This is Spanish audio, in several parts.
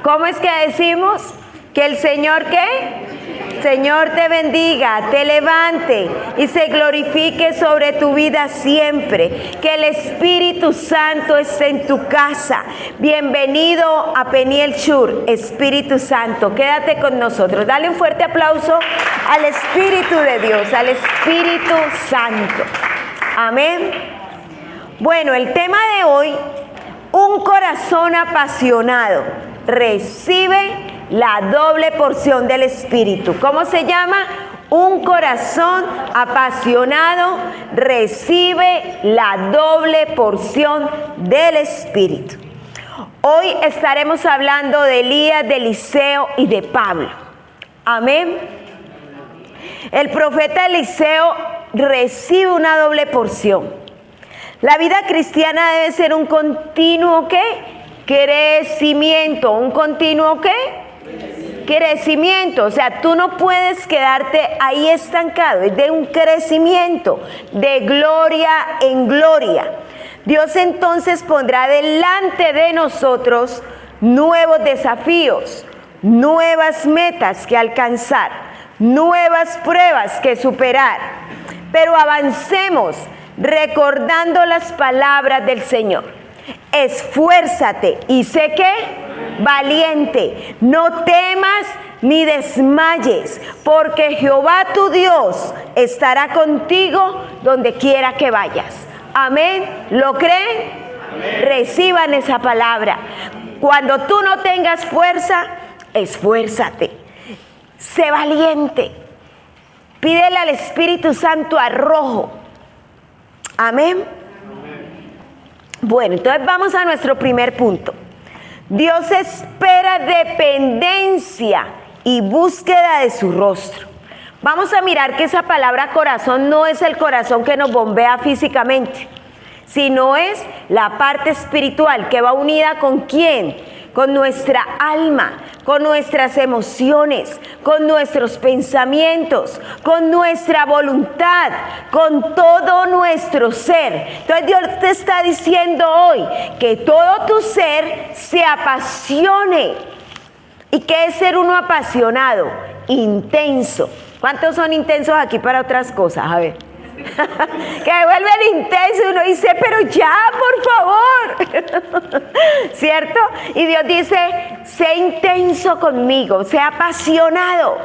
¿Cómo es que decimos? Que el Señor, ¿qué? Señor te bendiga, te levante y se glorifique sobre tu vida siempre. Que el Espíritu Santo esté en tu casa. Bienvenido a Peniel Chur, Espíritu Santo. Quédate con nosotros. Dale un fuerte aplauso al Espíritu de Dios, al Espíritu Santo. Amén. Bueno, el tema de hoy, un corazón apasionado recibe la doble porción del Espíritu. ¿Cómo se llama? Un corazón apasionado recibe la doble porción del Espíritu. Hoy estaremos hablando de Elías, de Eliseo y de Pablo. Amén. El profeta Eliseo recibe una doble porción. La vida cristiana debe ser un continuo, ¿qué? Crecimiento. ¿Un continuo qué? Crecimiento. O sea, tú no puedes quedarte ahí estancado. Es de un crecimiento, de gloria en gloria. Dios entonces pondrá delante de nosotros nuevos desafíos, nuevas metas que alcanzar, nuevas pruebas que superar. Pero avancemos recordando las palabras del Señor. Esfuérzate y sé que valiente, no temas ni desmayes, porque Jehová tu Dios estará contigo donde quiera que vayas. Amén. ¿Lo creen? Amén. Reciban esa palabra. Cuando tú no tengas fuerza, esfuérzate. Sé valiente. Pídele al Espíritu Santo arrojo. Amén. Bueno, entonces vamos a nuestro primer punto. Dios espera dependencia y búsqueda de su rostro. Vamos a mirar que esa palabra corazón no es el corazón que nos bombea físicamente, sino es la parte espiritual que va unida ¿con quién? Con nuestra alma, con nuestras emociones, con nuestros pensamientos, con nuestra voluntad, con todo nuestro ser. Entonces Dios te está diciendo hoy que todo tu ser se apasione. ¿Y qué es ser uno apasionado? Intenso. ¿Cuántos son intensos aquí para otras cosas? A ver. Que vuelven intenso y uno dice, pero ya, por favor. ¿Cierto? Y Dios dice, sé intenso conmigo, sé apasionado,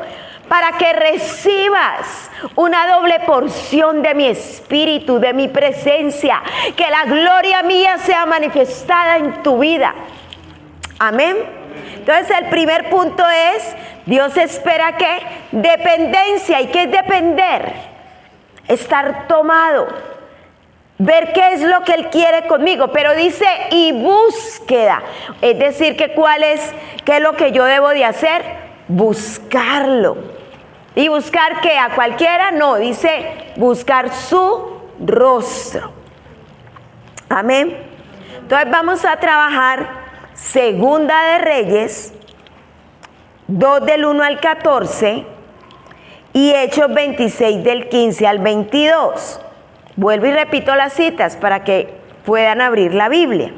para que recibas una doble porción de mi espíritu, de mi presencia, que la gloria mía sea manifestada en tu vida. Amén. Entonces el primer punto es, Dios espera que dependencia. ¿Y qué es depender? Estar tomado, ver qué es lo que Él quiere conmigo, pero dice y búsqueda, es decir, que qué es lo que yo debo de hacer, buscarlo. Y buscar que a cualquiera, no, dice buscar su rostro. Amén. Entonces vamos a trabajar Segunda de Reyes 2 del 1 al 14 y Hechos 26 del 15 al 22. Vuelvo y repito las citas para que puedan abrir la Biblia.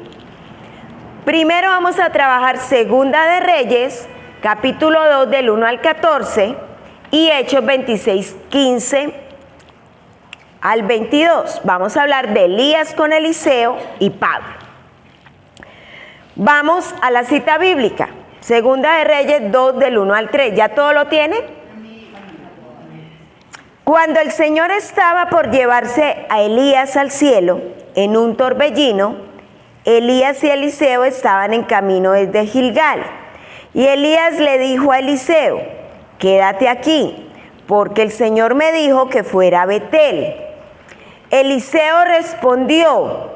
Primero vamos a trabajar Segunda de Reyes, capítulo 2 del 1 al 14 y Hechos 26, 15 al 22. Vamos a hablar de Elías con Eliseo y Pablo. Vamos a la cita bíblica. Segunda de Reyes 2 del 1 al 3. ¿Ya todo lo tienen? Cuando el Señor estaba por llevarse a Elías al cielo en un torbellino, Elías y Eliseo estaban en camino desde Gilgal. Y Elías le dijo a Eliseo, quédate aquí, porque el Señor me dijo que fuera a Betel. Eliseo respondió,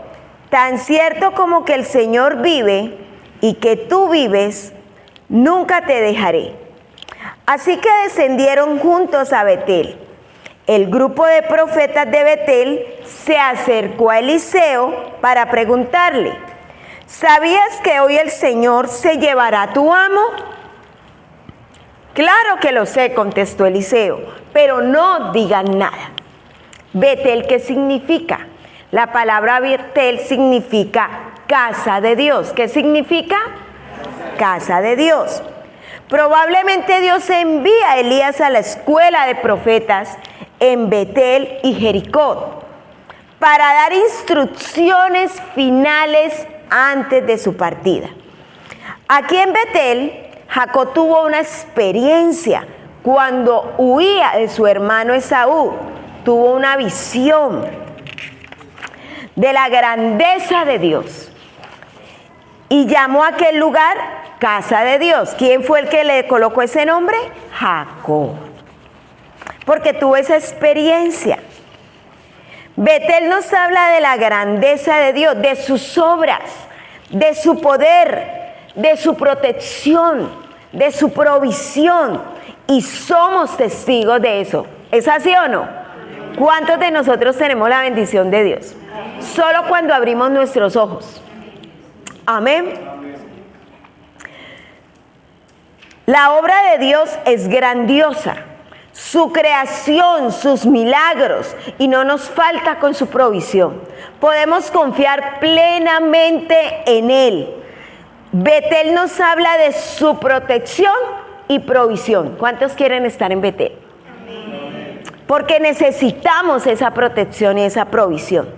tan cierto como que el Señor vive y que tú vives, nunca te dejaré. Así que descendieron juntos a Betel. El grupo de profetas de Betel se acercó a Eliseo para preguntarle, ¿sabías que hoy el Señor se llevará a tu amo? Claro que lo sé, contestó Eliseo, pero no digan nada. Betel, ¿qué significa? La palabra Betel significa casa de Dios. ¿Qué significa? casa de Dios. Probablemente Dios envía a Elías a la escuela de profetas en Betel y Jericó para dar instrucciones finales antes de su partida. Aquí en Betel, Jacob tuvo una experiencia cuando huía de su hermano Esaú. Tuvo una visión de la grandeza de Dios y llamó a aquel lugar casa de Dios. ¿Quién fue el que le colocó ese nombre? Jacob, porque tuvo esa experiencia. Betel nos habla de la grandeza de Dios, de sus obras, de su poder, de su protección, de su provisión, y somos testigos de eso. ¿Es así o no? ¿Cuántos de nosotros tenemos la bendición de Dios? Solo cuando abrimos nuestros ojos. Amén. La obra de Dios es grandiosa, su creación, sus milagros, y no nos falta con su provisión. Podemos confiar plenamente en Él. Betel nos habla de su protección y provisión. ¿Cuántos quieren estar en Betel? Porque necesitamos esa protección y esa provisión.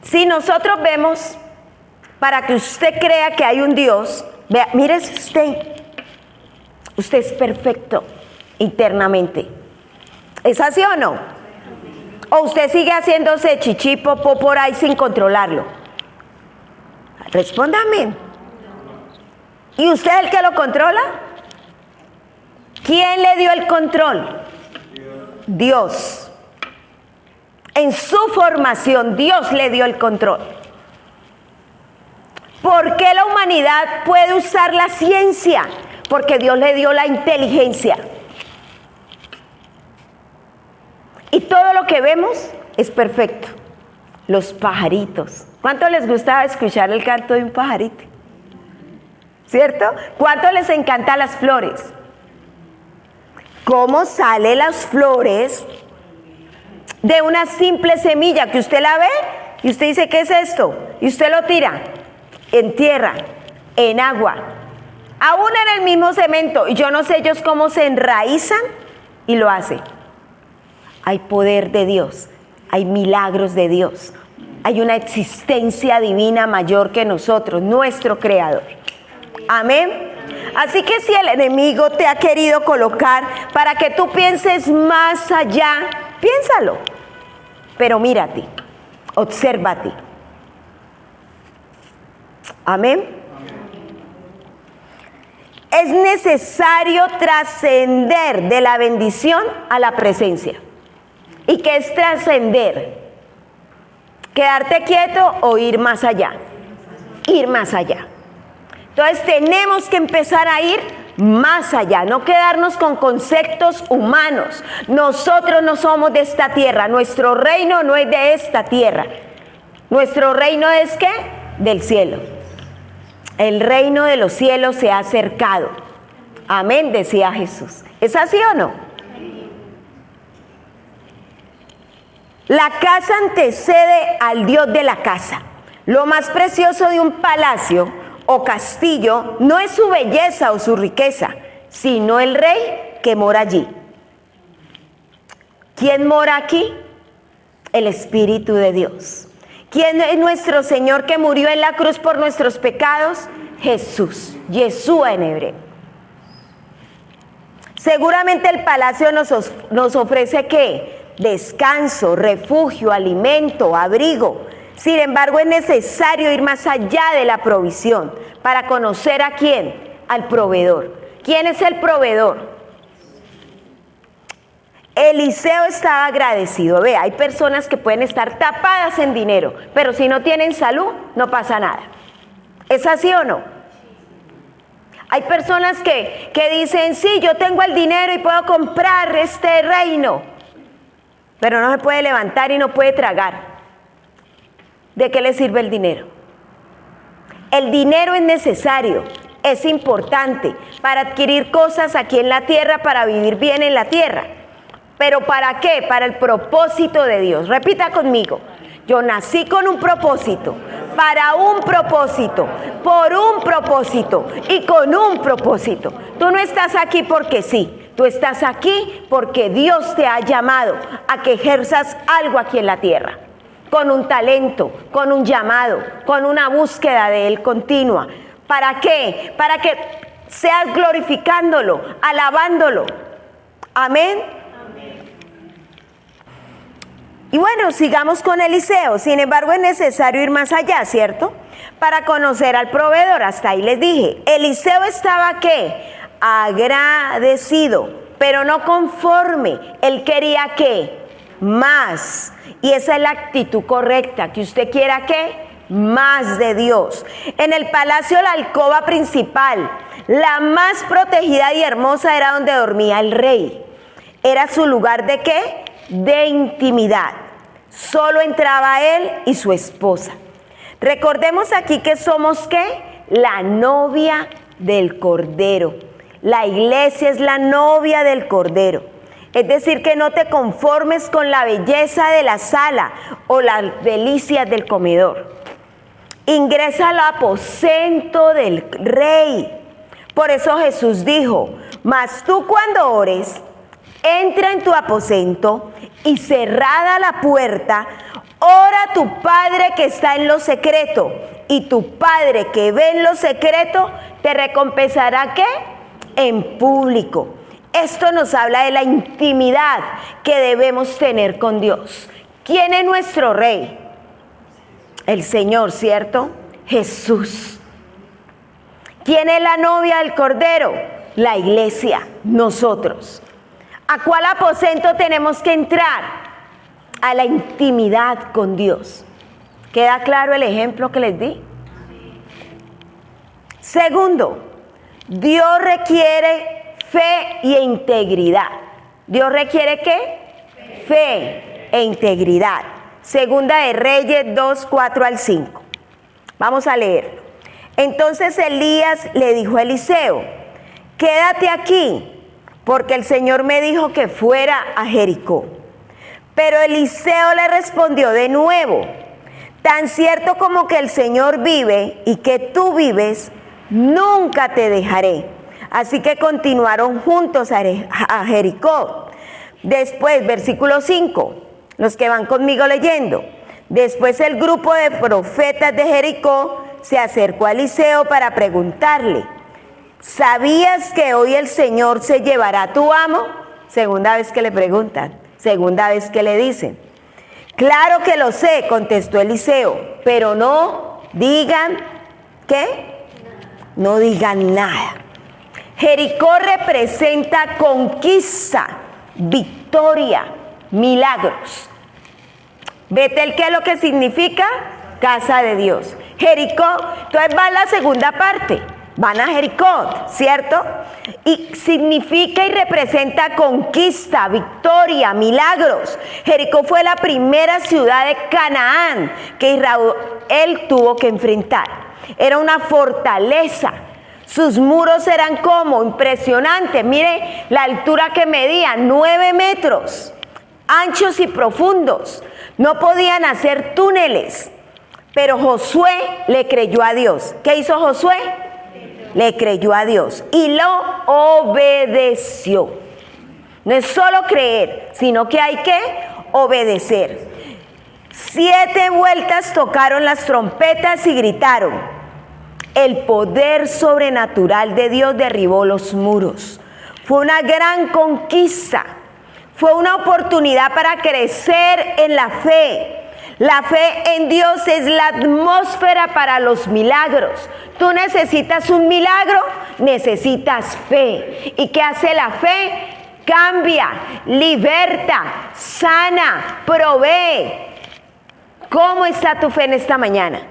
Si nosotros vemos, para que usted crea que hay un Dios, vea, mírese usted es perfecto internamente. ¿Es así o no? ¿O usted sigue haciéndose chichi, popó por ahí sin controlarlo? Respóndame. ¿Y usted es el que lo controla? ¿Quién le dio el control? Dios. En su formación, Dios le dio el control. ¿Por qué la humanidad puede usar la ciencia? Porque Dios le dio la inteligencia. Y todo lo que vemos es perfecto. Los pajaritos. ¿Cuánto les gusta escuchar el canto de un pajarito? ¿Cierto? ¿Cuánto les encantan las flores? ¿Cómo salen las flores de una simple semilla que usted la ve y usted dice, ¿qué es esto? Y usted lo tira en tierra, en agua, aún en el mismo cemento, y yo no sé ellos cómo se enraizan y lo hacen. Hay poder de Dios, hay milagros de Dios, hay una existencia divina mayor que nosotros, nuestro Creador. Amén. Así que si el enemigo te ha querido colocar para que tú pienses más allá, piénsalo, pero mírate, obsérvate. Amén. Es necesario trascender de la bendición a la presencia. ¿Y qué es trascender? ¿Quedarte quieto o ir más allá? Ir más allá. Entonces tenemos que empezar a ir más allá, no quedarnos con conceptos humanos. Nosotros no somos de esta tierra, nuestro reino no es de esta tierra. Nuestro reino es ¿qué? Del cielo. El reino de los cielos se ha acercado. Amén, decía Jesús. ¿Es así o no? La casa antecede al Dios de la casa. Lo más precioso de un palacio o castillo no es su belleza o su riqueza, sino el rey que mora allí. ¿Quién mora aquí? El Espíritu de Dios. ¿Quién es nuestro Señor que murió en la cruz por nuestros pecados? Jesús, Yeshua en hebreo. Seguramente el palacio nos ofrece ¿qué? Descanso, refugio, alimento, abrigo. Sin embargo, es necesario ir más allá de la provisión para conocer a quién, al proveedor. ¿Quién es el proveedor? Eliseo estaba agradecido. Ve, hay personas que pueden estar tapadas en dinero, pero si no tienen salud, no pasa nada. ¿Es así o no? Hay personas que dicen, sí, yo tengo el dinero y puedo comprar este reino, pero no se puede levantar y no puede tragar. ¿De qué le sirve el dinero? El dinero es necesario, es importante para adquirir cosas aquí en la tierra, para vivir bien en la tierra. ¿Pero para qué? Para el propósito de Dios. Repita conmigo. Yo nací con un propósito, para un propósito, por un propósito y con un propósito. Tú no estás aquí porque sí, tú estás aquí porque Dios te ha llamado a que ejerzas algo aquí en la tierra, con un talento, con un llamado, con una búsqueda de Él continua. ¿Para qué? Para que seas glorificándolo, alabándolo. Amén. Y bueno, sigamos con Eliseo. Sin embargo, es necesario ir más allá, ¿cierto? Para conocer al proveedor. Hasta ahí les dije. Eliseo estaba, ¿qué? Agradecido, pero no conforme. Él quería, ¿qué? Más. Y esa es la actitud correcta. Que usted quiera, ¿qué? Más de Dios. En el palacio, la alcoba principal, la más protegida y hermosa, era donde dormía el rey. Era su lugar de ¿qué? De intimidad. Solo entraba él y su esposa. Recordemos aquí que somos ¿qué? La novia del Cordero. La iglesia es la novia del Cordero. Es decir, que no te conformes con la belleza de la sala o las delicias del comedor. Ingresa al aposento del rey. Por eso Jesús dijo: mas tú cuando ores, entra en tu aposento y cerrada la puerta, ora a tu Padre que está en lo secreto, y tu Padre que ve en lo secreto te recompensará ¿qué? En público. Esto nos habla de la intimidad que debemos tener con Dios. ¿Quién es nuestro Rey? El Señor, ¿cierto? Jesús. ¿Quién es la novia del Cordero? La iglesia, nosotros. ¿A cuál aposento tenemos que entrar? A la intimidad con Dios. ¿Queda claro el ejemplo que les di? Segundo, Dios requiere fe e integridad. ¿Dios requiere qué? Fe e integridad. Segunda de Reyes 2, 4 al 5. Vamos a leerlo. Entonces Elías le dijo a Eliseo: quédate aquí, porque el Señor me dijo que fuera a Jericó. Pero Eliseo le respondió de nuevo: tan cierto como que el Señor vive y que tú vives, nunca te dejaré. Así que continuaron juntos a Jericó. Después, versículo 5, los que van conmigo leyendo. Después el grupo de profetas de Jericó se acercó a Eliseo para preguntarle: ¿sabías que hoy el Señor se llevará a tu amo? Segunda vez que le preguntan, segunda vez que le dicen. Claro que lo sé, contestó Eliseo, pero no digan, ¿qué? No digan nada. Jericó representa conquista, victoria, milagros. Betel, ¿qué es lo que significa? Casa de Dios. Jericó, entonces va la segunda parte. Van a Jericó, ¿cierto? Y significa y representa conquista, victoria, milagros. Jericó fue la primera ciudad de Canaán que Israel tuvo que enfrentar. Era una fortaleza. Sus muros eran como impresionantes. Mire la altura que medía, 9 metros, anchos y profundos. No podían hacer túneles. Pero Josué le creyó a Dios. ¿Qué hizo Josué? Le creyó a Dios y lo obedeció. No es solo creer, sino que hay que obedecer. 7 vueltas tocaron las trompetas y gritaron. El poder sobrenatural de Dios derribó los muros. Fue una gran conquista. Fue una oportunidad para crecer en la fe. La fe en Dios es la atmósfera para los milagros. Tú necesitas un milagro, necesitas fe. ¿Y qué hace la fe? Cambia, liberta, sana, provee. ¿Cómo está tu fe en esta mañana?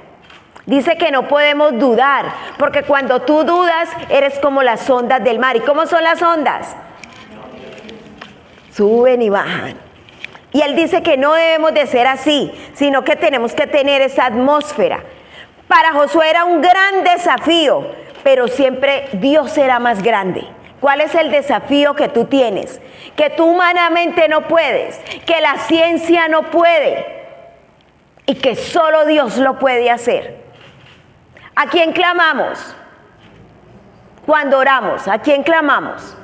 Dice que no podemos dudar, porque cuando tú dudas, eres como las ondas del mar. ¿Y cómo son las ondas? Suben y bajan. Y él dice que no debemos de ser así, sino que tenemos que tener esa atmósfera. Para Josué era un gran desafío, pero siempre Dios era más grande. ¿Cuál es el desafío que tú tienes? Que tú humanamente no puedes, que la ciencia no puede. y que solo Dios lo puede hacer. ¿A quién clamamos? Cuando oramos, ¿a quién clamamos?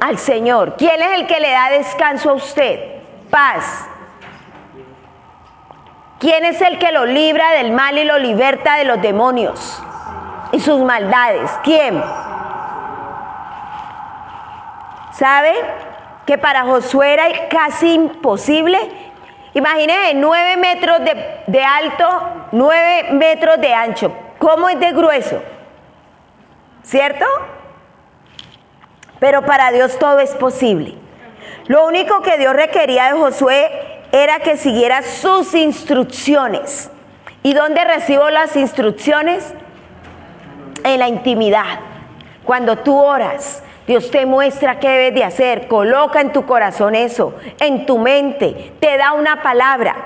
Al Señor. ¿Quién es el que le da descanso a usted? Paz. ¿Quién es el que lo libra del mal y lo liberta de los demonios y sus maldades? ¿Quién? ¿Sabe que para Josué era casi imposible? Imagínense 9 metros de alto, 9 metros de ancho. ¿Cómo es de grueso? ¿Cierto? Pero para Dios todo es posible. Lo único que Dios requería de Josué era que siguiera sus instrucciones. ¿Y dónde recibo las instrucciones? En la intimidad. Cuando tú oras, Dios te muestra qué debes de hacer, coloca en tu corazón eso, en tu mente, te da una palabra.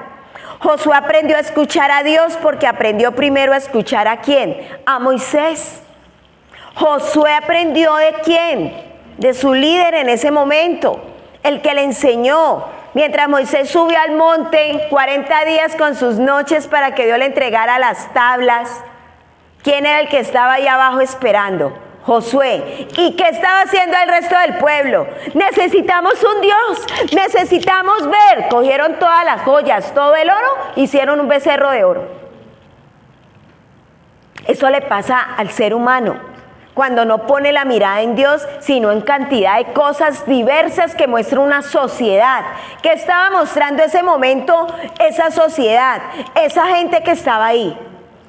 Josué aprendió a escuchar a Dios porque aprendió primero a escuchar ¿a quién? A Moisés. Josué aprendió ¿de quién? De su líder en ese momento, el que le enseñó. Mientras Moisés subió al monte 40 días con sus noches para que Dios le entregara las tablas, ¿quién era el que estaba ahí abajo esperando? Josué. ¿Y qué estaba haciendo el resto del pueblo? Necesitamos un Dios, necesitamos ver. Cogieron todas las joyas, todo el oro, hicieron un becerro de oro. Eso le pasa al ser humano cuando no pone la mirada en Dios, sino en cantidad de cosas diversas que muestra una sociedad. ¿Qué estaba mostrando ese momento esa sociedad? Esa gente que estaba ahí.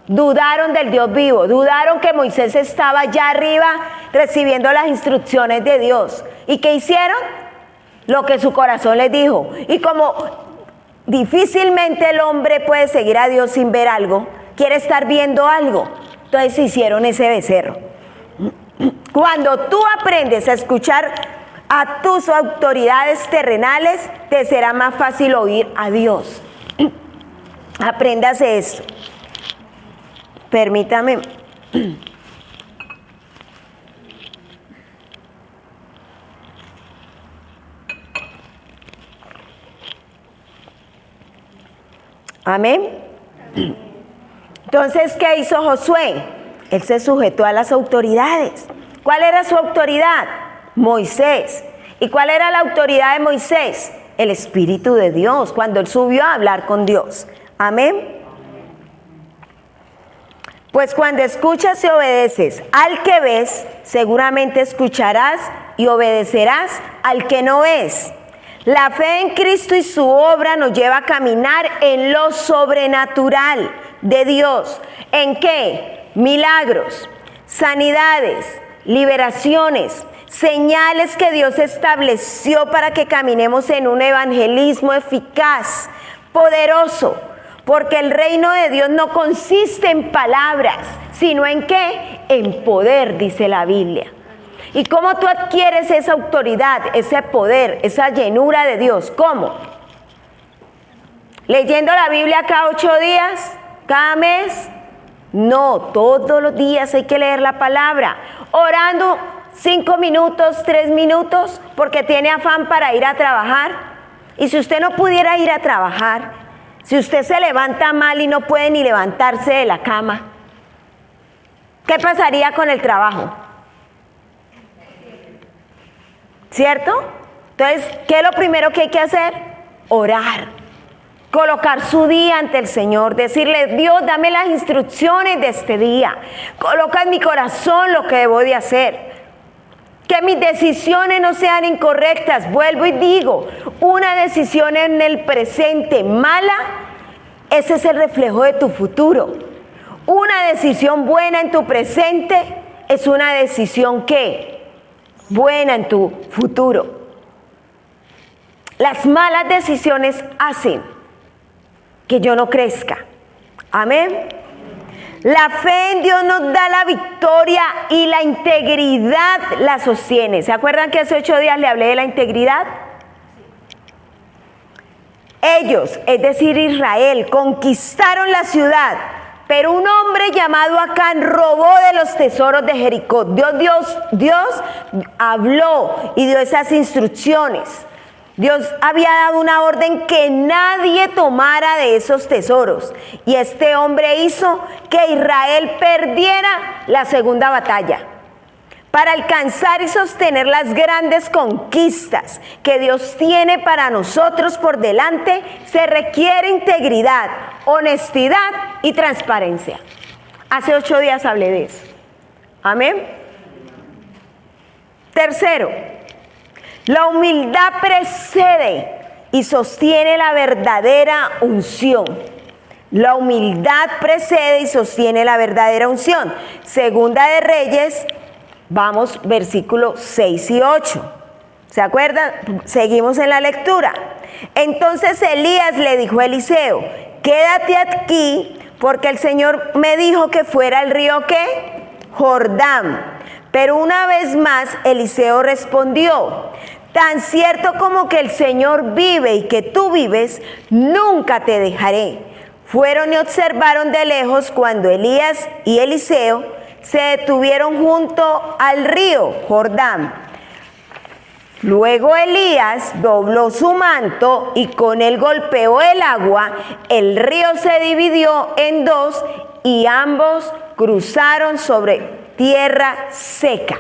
Dudaron del Dios vivo, dudaron que Moisés estaba allá arriba recibiendo las instrucciones de Dios. ¿Y qué hicieron? Lo que su corazón les dijo. Y como difícilmente el hombre puede seguir a Dios sin ver algo, quiere estar viendo algo, entonces hicieron ese becerro. Cuando tú aprendes a escuchar a tus autoridades terrenales, te será más fácil oír a Dios. Apréndase esto. Permítame. Amén. Entonces, ¿qué hizo Josué? Él se sujetó a las autoridades. ¿Cuál era su autoridad? Moisés. ¿Y cuál era la autoridad de Moisés? El Espíritu de Dios, cuando él subió a hablar con Dios. Amén. Pues cuando escuchas y obedeces al que ves, seguramente escucharás y obedecerás al que no ves. La fe en Cristo y su obra nos lleva a caminar en lo sobrenatural de Dios. ¿En qué? Milagros, sanidades, liberaciones, señales que Dios estableció para que caminemos en un evangelismo eficaz, poderoso. Porque el reino de Dios no consiste en palabras, sino en ¿qué? En poder, dice la Biblia. ¿Y cómo tú adquieres esa autoridad, ese poder, esa llenura de Dios? ¿Cómo? ¿Leyendo la Biblia cada 8 días? ¿Cada mes? No, todos los días hay que leer la palabra. Orando 5 minutos, 3 minutos, porque tiene afán para ir a trabajar. Y si usted no pudiera ir a trabajar, si usted se levanta mal y no puede ni levantarse de la cama, ¿qué pasaría con el trabajo? ¿Cierto? Entonces, ¿qué es lo primero que hay que hacer? Orar. Colocar su día ante el Señor. Decirle, Dios, dame las instrucciones de este día. Coloca en mi corazón lo que debo de hacer. Que mis decisiones no sean incorrectas. Vuelvo y digo, una decisión en el presente mala, ese es el reflejo de tu futuro. Una decisión buena en tu presente es una decisión ¿qué? Buena en tu futuro. Las malas decisiones hacen que yo no crezca. Amén. La fe en Dios nos da la victoria y la integridad la sostiene. ¿Se acuerdan que hace 8 días le hablé de la integridad? Ellos, es decir Israel, conquistaron la ciudad, pero un hombre llamado Acán robó de los tesoros de Jericó. Dios habló y dio esas instrucciones. Dios había dado una orden que nadie tomara de esos tesoros. Y este hombre hizo que Israel perdiera la segunda batalla. Para alcanzar y sostener las grandes conquistas que Dios tiene para nosotros por delante, se requiere integridad, honestidad y transparencia. Hace 8 días hablé de eso. Amén. Tercero, la humildad precede y sostiene la verdadera unción. La humildad precede y sostiene la verdadera unción. Segunda de Reyes, vamos, versículos 6 y 8. ¿Se acuerdan? Seguimos en la lectura. Entonces Elías le dijo a Eliseo: quédate aquí, porque el Señor me dijo que fuera al río, ¿qué? Jordán. Pero una vez más Eliseo respondió: tan cierto como que el Señor vive y que tú vives, nunca te dejaré. Fueron y observaron de lejos cuando Elías y Eliseo se detuvieron junto al río Jordán. Luego Elías dobló su manto y con él golpeó el agua. El río se dividió en dos y ambos cruzaron sobre tierra seca.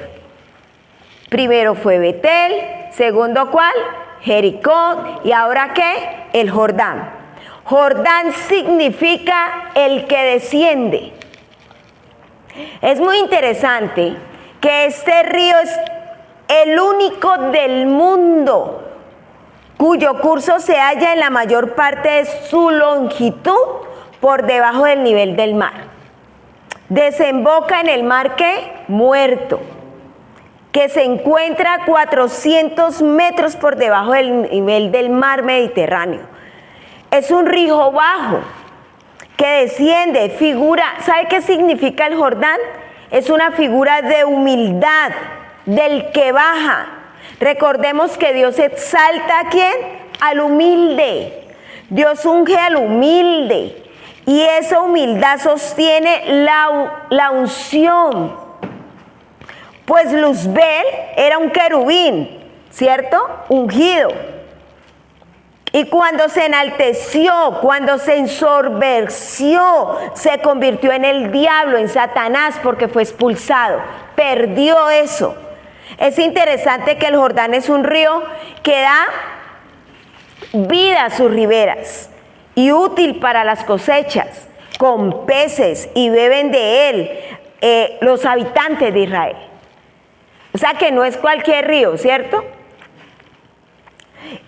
Primero fue Betel, segundo ¿cuál? Jericó, y ahora ¿qué? El Jordán. Jordán significa el que desciende. Es muy interesante que este río es el único del mundo cuyo curso se halla en la mayor parte de su longitud por debajo del nivel del mar. Desemboca en el mar ¿qué? Muerto, que se encuentra a 400 metros por debajo del nivel del mar Mediterráneo. Es un río bajo que desciende, figura. ¿Sabe qué significa el Jordán? Es una figura de humildad, del que baja. Recordemos que Dios exalta ¿a quién? Al humilde. Dios unge al humilde. Y esa humildad sostiene la unción. Pues Luzbel era un querubín, ¿cierto? Ungido. Y cuando se enalteció, cuando se ensorberció, se convirtió en el diablo, en Satanás, porque fue expulsado. Perdió eso. Es interesante que el Jordán es un río que da vida a sus riberas y útil para las cosechas, con peces, y beben de él los habitantes de Israel. O sea que no es cualquier río, ¿cierto?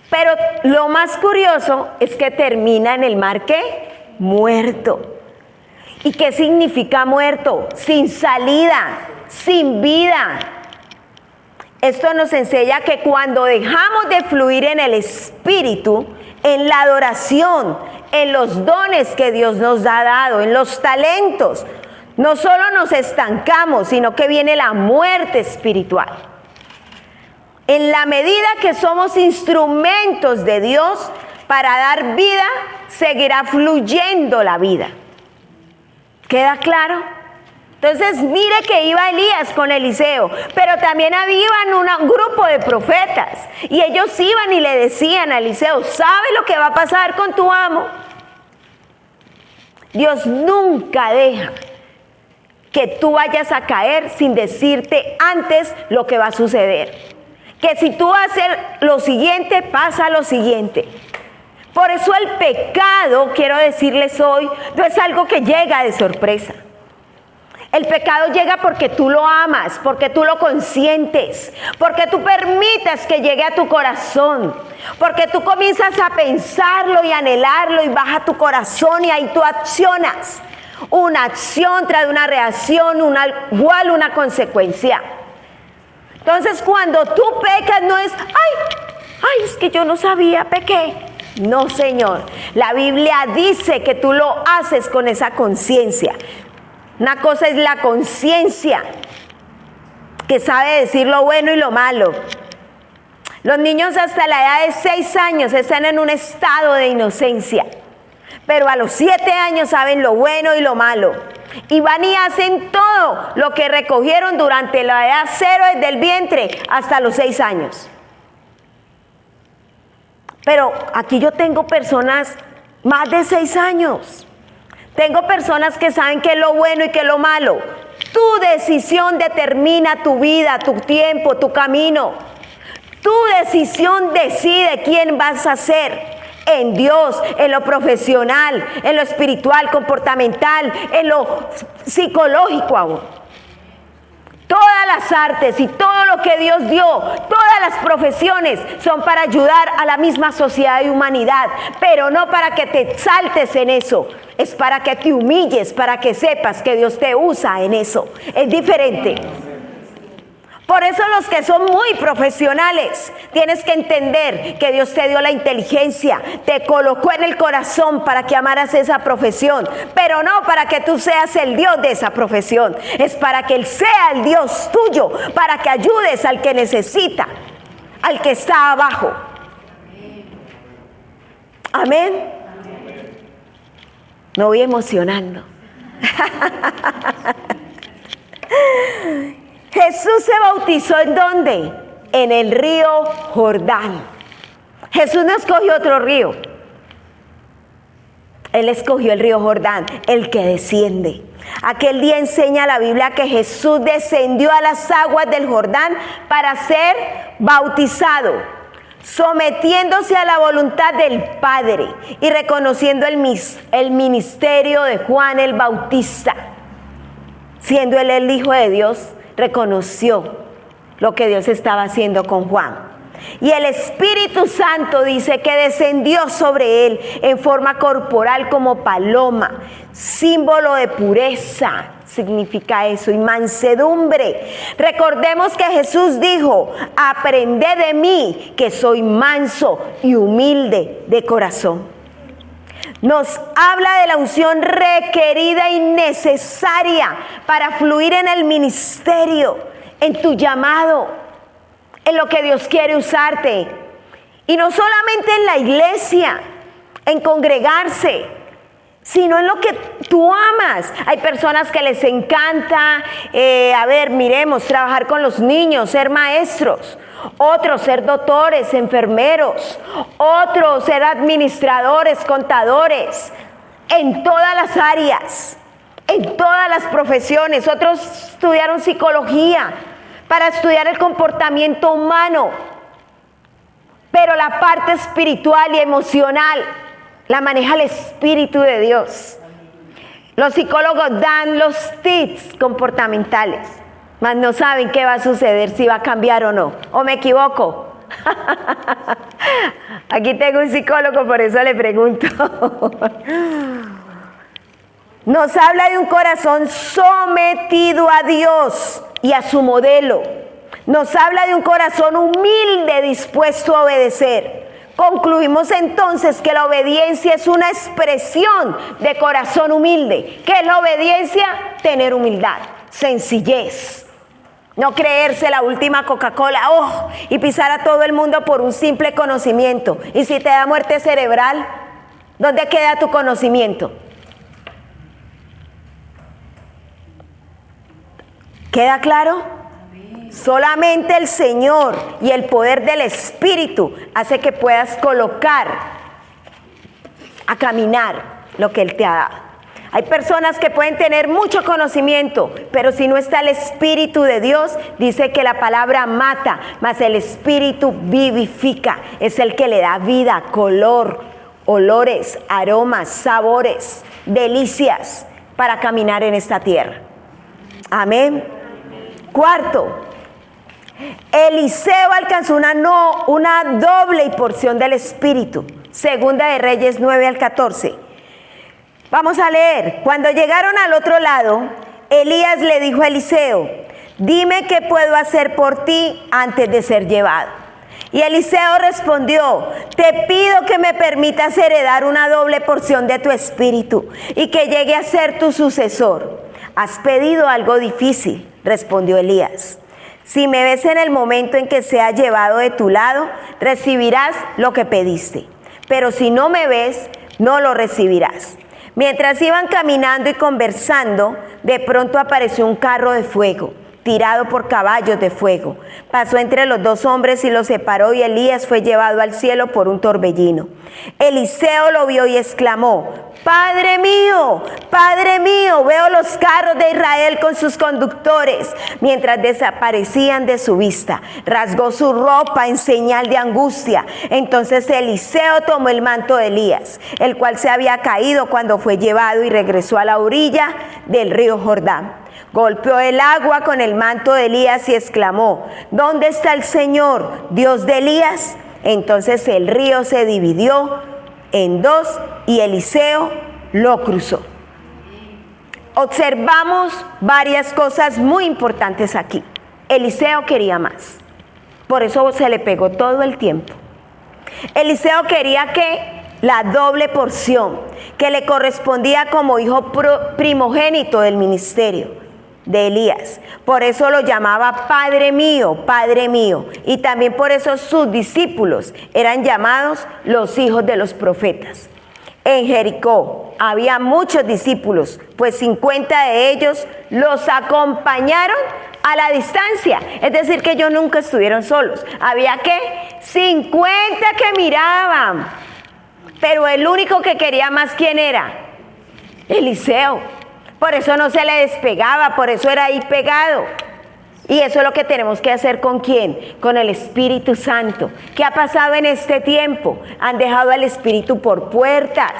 Pero lo más curioso es que termina en el mar ¿qué? Muerto. ¿Y qué significa muerto? Sin salida, sin vida. Esto nos enseña que cuando dejamos de fluir en el Espíritu, en la adoración, en los dones que Dios nos ha dado, en los talentos, no solo nos estancamos, sino que viene la muerte espiritual. En la medida que somos instrumentos de Dios para dar vida, seguirá fluyendo la vida. ¿Queda claro? Entonces mire que iba Elías con Eliseo, pero también había un grupo de profetas, y ellos iban y le decían a Eliseo: ¿sabe lo que va a pasar con tu amo? Dios nunca deja que tú vayas a caer sin decirte antes lo que va a suceder. Que si tú vas a hacer lo siguiente, pasa lo siguiente. Por eso el pecado, quiero decirles hoy, no es algo que llega de sorpresa. El pecado llega porque tú lo amas, porque tú lo consientes, porque tú permitas que llegue a tu corazón, porque tú comienzas a pensarlo y anhelarlo y baja tu corazón y ahí tú accionas. Una acción trae una reacción, igual una consecuencia. Entonces cuando tú pecas no es, ay, es que yo no sabía, pequé. No, Señor. La Biblia dice que tú lo haces con esa conciencia. Una cosa es la conciencia, que sabe decir lo bueno y lo malo. Los niños hasta la edad de 6 años están en un estado de inocencia, pero a los 7 años saben lo bueno y lo malo. Y van y hacen todo lo que recogieron durante la edad 0 desde el vientre hasta los 6 años. Pero aquí yo tengo personas más de 6 años. Tengo personas que saben qué es lo bueno y qué es lo malo. Tu decisión determina tu vida, tu tiempo, tu camino. Tu decisión decide quién vas a ser en Dios, en lo profesional, en lo espiritual, comportamental, en lo psicológico aún. Todas las artes y todo lo que Dios dio, todas las profesiones son para ayudar a la misma sociedad y humanidad, pero no para que te exaltes en eso, es para que te humilles, para que sepas que Dios te usa en eso. Es diferente. Por eso los que son muy profesionales, tienes que entender que Dios te dio la inteligencia, te colocó en el corazón para que amaras esa profesión, pero no para que tú seas el Dios de esa profesión, es para que Él sea el Dios tuyo, para que ayudes al que necesita, al que está abajo. Amén. Me voy emocionando. Jesús se bautizó ¿en dónde? En el río Jordán. Jesús no escogió otro río. Él escogió el río Jordán, el que desciende. Aquel día enseña la Biblia que Jesús descendió a las aguas del Jordán para ser bautizado, sometiéndose a la voluntad del Padre y reconociendo el ministerio de Juan el Bautista. Siendo él el Hijo de Dios, reconoció lo que Dios estaba haciendo con Juan. Y el Espíritu Santo dice que descendió sobre él en forma corporal como paloma, símbolo de pureza, significa eso, y mansedumbre. Recordemos que Jesús dijo: aprended de mí, que soy manso y humilde de corazón. Nos habla de la unción requerida y necesaria para fluir en el ministerio, en tu llamado, en lo que Dios quiere usarte. Y no solamente en la iglesia, en congregarse, sino en lo que tú amas. Hay personas que les encanta, miremos, trabajar con los niños, ser maestros. Otros ser doctores, enfermeros. Otros ser administradores, contadores. En todas las áreas, en todas las profesiones. Otros estudiaron psicología para estudiar el comportamiento humano. Pero la parte espiritual y emocional la maneja el Espíritu de Dios. Los psicólogos dan los tips comportamentales, mas no saben qué va a suceder, si va a cambiar o no. ¿O me equivoco? Aquí tengo un psicólogo, por eso le pregunto. Nos habla de un corazón sometido a Dios y a su modelo. Nos habla de un corazón humilde, dispuesto a obedecer. Concluimos entonces que la obediencia es una expresión de corazón humilde. ¿Qué es la obediencia? Tener humildad, sencillez. No creerse la última Coca-Cola, y pisar a todo el mundo por un simple conocimiento. Y si te da muerte cerebral, ¿dónde queda tu conocimiento? ¿Queda claro? Solamente el Señor y el poder del Espíritu hace que puedas colocar a caminar lo que Él te ha dado. Hay personas que pueden tener mucho conocimiento, pero si no está el Espíritu de Dios, dice que la palabra mata, mas el Espíritu vivifica. Es el que le da vida, color, olores, aromas, sabores, delicias para caminar en esta tierra. Amén. Cuarto, Eliseo alcanzó una doble porción del Espíritu. Segunda de Reyes 9 al 14. Vamos a leer. Cuando llegaron al otro lado, Elías le dijo a Eliseo: dime qué puedo hacer por ti antes de ser llevado. Y Eliseo respondió: te pido que me permitas heredar una doble porción de tu espíritu y que llegue a ser tu sucesor. Has pedido algo difícil, respondió Elías. Si me ves en el momento en que sea llevado de tu lado, recibirás lo que pediste. Pero si no me ves, no lo recibirás. Mientras iban caminando y conversando, de pronto apareció un carro de fuego tirado por caballos de fuego. Pasó entre los dos hombres y los separó, y Elías fue llevado al cielo por un torbellino. Eliseo lo vio y exclamó: Padre mío, veo los carros de Israel con sus conductores, mientras desaparecían de su vista. Rasgó su ropa en señal de angustia. Entonces Eliseo tomó el manto de Elías, el cual se había caído cuando fue llevado, y regresó a la orilla del río Jordán. Golpeó el agua con el manto de Elías y exclamó: ¿Dónde está el Señor, Dios de Elías? Entonces el río se dividió en dos y Eliseo lo cruzó. Observamos varias cosas muy importantes aquí. Eliseo quería más, por eso se le pegó todo el tiempo. Eliseo quería que la doble porción que le correspondía como hijo primogénito del ministerio de Elías. Por eso lo llamaba Padre mío, Padre mío. Y también por eso sus discípulos eran llamados los hijos de los profetas. En Jericó había muchos discípulos, pues 50 de ellos los acompañaron a la distancia. Es decir, que ellos nunca estuvieron solos. Había que 50 que miraban. Pero el único que quería más, ¿quién era? Eliseo. Por eso no se le despegaba, por eso era ahí pegado. Y eso es lo que tenemos que hacer ¿con quién? Con el Espíritu Santo. ¿Qué ha pasado en este tiempo? Han dejado al Espíritu por puertas.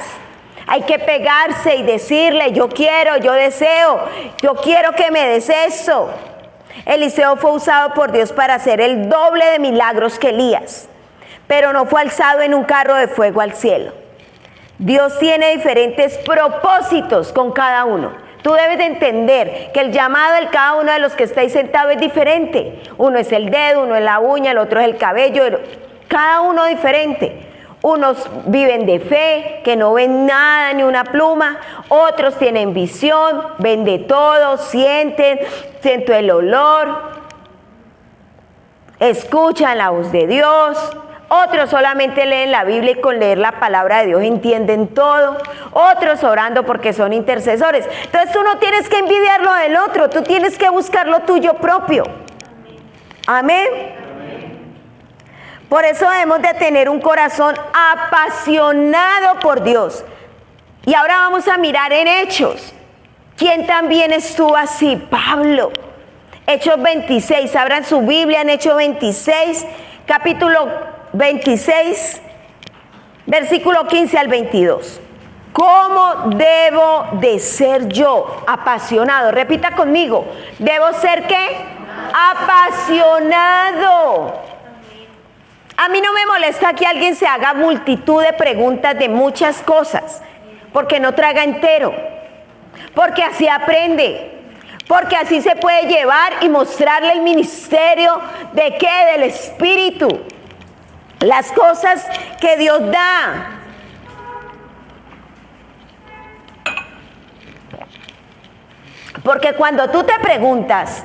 Hay que pegarse y decirle: yo quiero, yo deseo, yo quiero que me des eso. Eliseo fue usado por Dios para hacer el doble de milagros que Elías, pero no fue alzado en un carro de fuego al cielo. Dios tiene diferentes propósitos con cada uno. Tú debes de entender que el llamado de cada uno de los que estáis sentados es diferente. Uno es el dedo, uno es la uña, el otro es el cabello, cada uno diferente. Unos viven de fe, que no ven nada ni una pluma. Otros tienen visión, ven de todo, sienten el olor, escuchan la voz de Dios. Otros solamente leen la Biblia y con leer la palabra de Dios entienden todo. Otros orando porque son intercesores. Entonces tú no tienes que envidiar lo del otro, tú tienes que buscar lo tuyo propio. Amén. Por eso debemos de tener un corazón apasionado por Dios. Y ahora vamos a mirar en Hechos. ¿Quién también estuvo así? Pablo. Hechos 26, abran su Biblia en Hechos 26, capítulo 26, versículo 15 al 22. ¿Cómo debo de ser yo? Apasionado. Repita conmigo. ¿Debo ser qué? Apasionado. A mí no me molesta que alguien se haga multitud de preguntas de muchas cosas, porque no traga entero, porque así aprende, porque así se puede llevar y mostrarle el ministerio de qué, del Espíritu, las cosas que Dios da. Porque cuando tú te preguntas,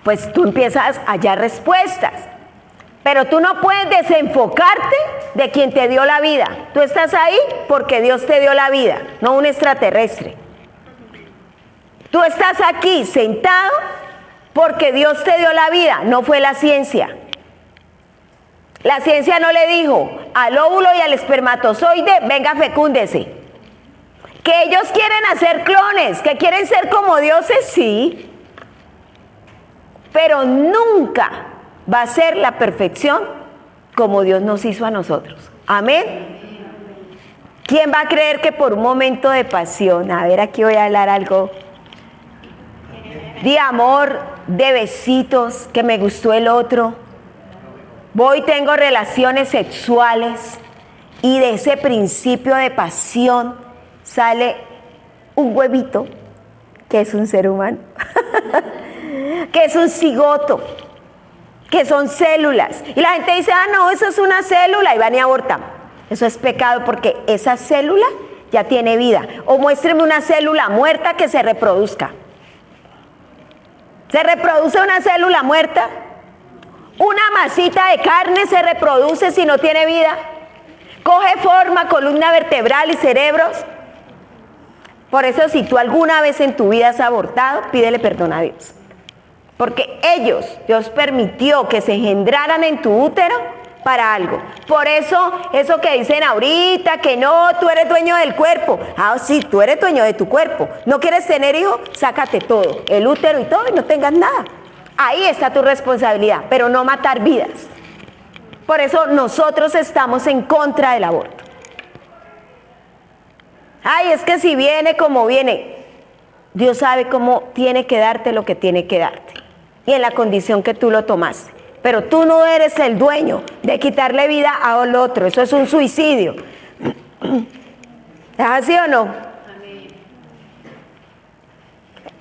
pues tú empiezas a hallar respuestas. Pero tú no puedes desenfocarte de quien te dio la vida. Tú estás ahí porque Dios te dio la vida, no un extraterrestre. Tú estás aquí sentado porque Dios te dio la vida, no fue la ciencia. La ciencia no le dijo al óvulo y al espermatozoide: venga, fecúndese. Que ellos quieren hacer clones, que quieren ser como dioses, sí. Pero nunca va a ser la perfección como Dios nos hizo a nosotros. Amén. ¿Quién va a creer que por un momento de pasión, a ver, aquí voy a hablar algo de amor, de besitos, que me gustó el otro, voy, tengo relaciones sexuales y de ese principio de pasión sale un huevito que es un ser humano, que es un cigoto, que son células? Y la gente dice: ah, no, eso es una célula, y van y abortan. Eso es pecado, porque esa célula ya tiene vida. O muéstreme una célula muerta que se reproduzca. ¿Se reproduce una célula muerta? ¿Una masita de carne se reproduce si no tiene vida? ¿Coge forma, columna vertebral y cerebros? Por eso, si tú alguna vez en tu vida has abortado, pídele perdón a Dios. Porque Dios permitió que se engendraran en tu útero para algo. Por eso que dicen ahorita, que no, tú eres dueño del cuerpo. Ah, sí, tú eres dueño de tu cuerpo. ¿No quieres tener hijos? Sácate todo, el útero y todo, y no tengas nada. Ahí está tu responsabilidad, pero no matar vidas. Por eso nosotros estamos en contra del aborto. Ay, es que si viene como viene, Dios sabe cómo tiene que darte lo que tiene que darte. Y en la condición que tú lo tomaste. Pero tú no eres el dueño de quitarle vida al otro. Eso es un suicidio. ¿Es así o no?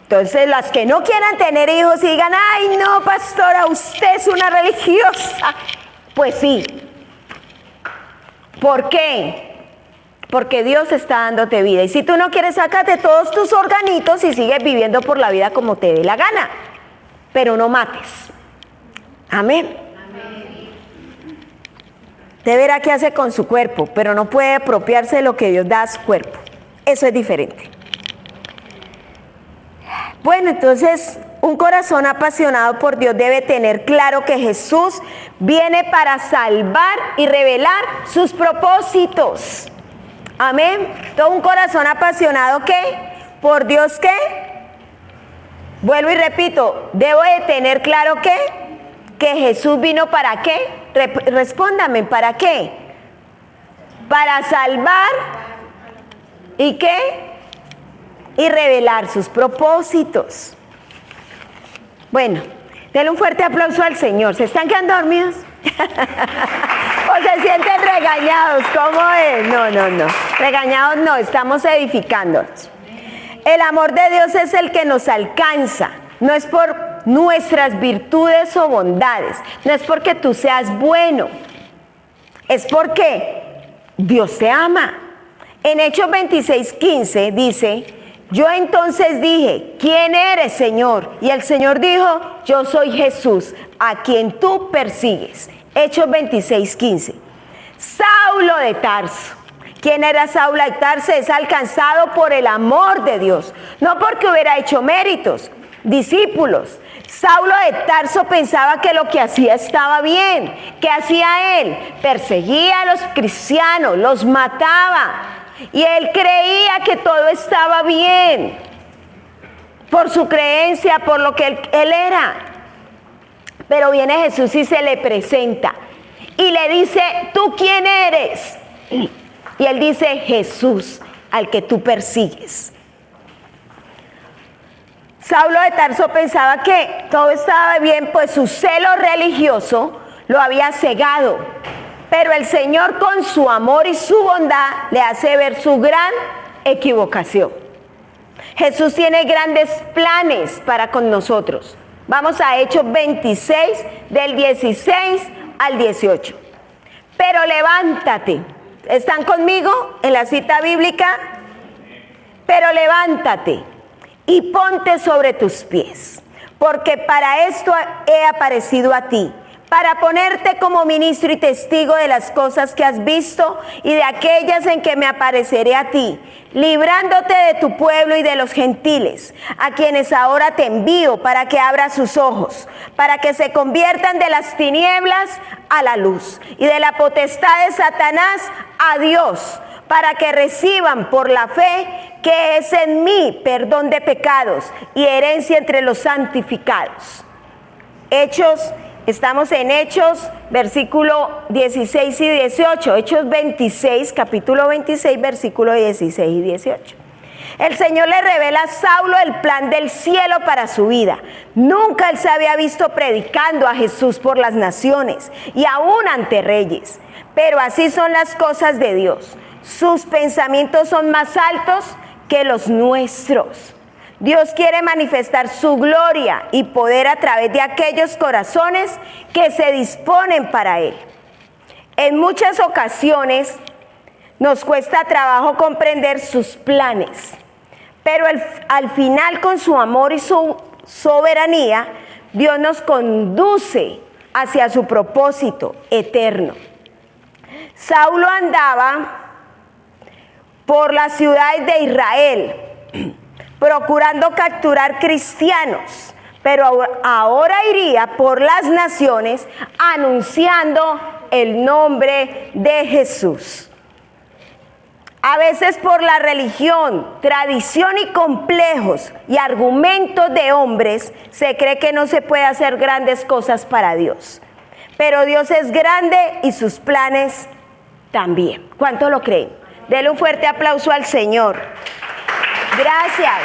Entonces, las que no quieran tener hijos y digan, ay, no, pastora, usted es una religiosa. Pues sí. ¿Por qué? Porque Dios está dándote vida. Y si tú no quieres, sácate todos tus organitos y sigues viviendo por la vida como te dé la gana. Pero no mates. Amén. Usted verá qué hace con su cuerpo, pero no puede apropiarse de lo que Dios da a su cuerpo. Eso es diferente. Bueno, entonces, un corazón apasionado por Dios debe tener claro que Jesús viene para salvar y revelar sus propósitos. Amén. Todo un corazón apasionado, ¿qué? Por Dios, ¿qué? Vuelvo y repito, debo de tener claro que Jesús vino ¿para qué? Respóndame, ¿para qué? Para salvar y ¿qué? Y revelar sus propósitos. Bueno, denle un fuerte aplauso al Señor. ¿Se están quedando dormidos? ¿O se sienten regañados? ¿Cómo es? No. Regañados no, estamos edificándonos. El amor de Dios es el que nos alcanza. No es por nuestras virtudes o bondades. No es porque tú seas bueno. Es porque Dios te ama. En Hechos 26:15 dice, yo entonces dije, ¿quién eres, Señor? Y el Señor dijo, yo soy Jesús, a quien tú persigues. Hechos 26:15. Saulo de Tarso. ¿Quién era Saulo de Tarso? Es alcanzado por el amor de Dios, no porque hubiera hecho méritos. Discípulos. Saulo de Tarso pensaba que lo que hacía estaba bien. ¿Qué hacía él? Perseguía a los cristianos, los mataba. Y él creía que todo estaba bien. Por su creencia, por lo que él era. Pero viene Jesús y se le presenta. Y le dice, ¿tú quién eres? Y él dice, Jesús, al que tú persigues. Saulo de Tarso pensaba que todo estaba bien, pues su celo religioso lo había cegado. Pero el Señor, con su amor y su bondad, le hace ver su gran equivocación. Jesús tiene grandes planes para con nosotros. Vamos a Hechos 26, del 16 al 18. Pero levántate. ¿Están conmigo en la cita bíblica? Pero levántate y ponte sobre tus pies, porque para esto he aparecido a ti, para ponerte como ministro y testigo de las cosas que has visto y de aquellas en que me apareceré a ti, librándote de tu pueblo y de los gentiles, a quienes ahora te envío para que abras sus ojos, para que se conviertan de las tinieblas a la luz y de la potestad de Satanás a Dios, para que reciban por la fe que es en mí perdón de pecados y herencia entre los santificados. Estamos en Hechos, versículo 16 y 18. Hechos 26, capítulo 26, versículo 16 y 18. El Señor le revela a Saulo el plan del cielo para su vida. Nunca él se había visto predicando a Jesús por las naciones y aún ante reyes. Pero así son las cosas de Dios. Sus pensamientos son más altos que los nuestros. Dios quiere manifestar su gloria y poder a través de aquellos corazones que se disponen para Él. En muchas ocasiones nos cuesta trabajo comprender sus planes, pero al final, con su amor y su soberanía, Dios nos conduce hacia su propósito eterno. Saulo andaba por las ciudades de Israel, procurando capturar cristianos pero ahora iría por las naciones anunciando el nombre de Jesús. A veces por la religión, tradición y complejos y argumentos de hombres se cree que no se puede hacer grandes cosas para Dios. Pero Dios es grande y sus planes también. ¿Cuánto lo creen? Denle un fuerte aplauso al Señor. Gracias.